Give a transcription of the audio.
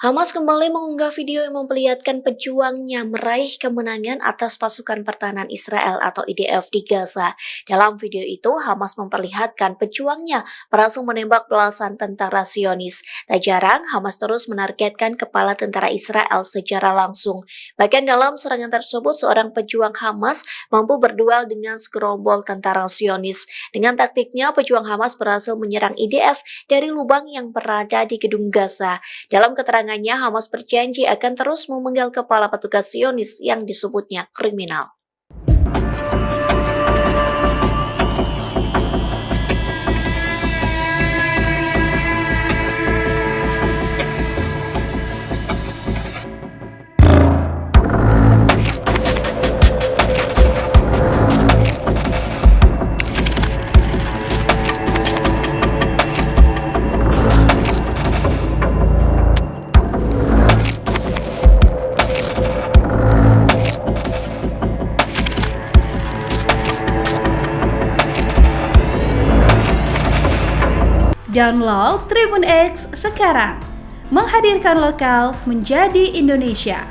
Hamas kembali mengunggah video yang memperlihatkan pejuangnya meraih kemenangan atas pasukan pertahanan Israel atau IDF di Gaza. Dalam video itu, Hamas memperlihatkan pejuangnya berhasil menembak belasan tentara Zionis. Tak jarang, Hamas terus menargetkan kepala tentara Israel secara langsung. Bahkan dalam serangan tersebut, seorang pejuang Hamas mampu berduel dengan segerombol tentara Zionis. Dengan taktiknya, pejuang Hamas berhasil menyerang IDF dari lubang yang berada di gedung Gaza. Dalam keterangannya, Hamas berjanji akan terus memenggal kepala petugas Zionis yang disebutnya kriminal. Download Tribun X sekarang, menghadirkan lokal menjadi Indonesia.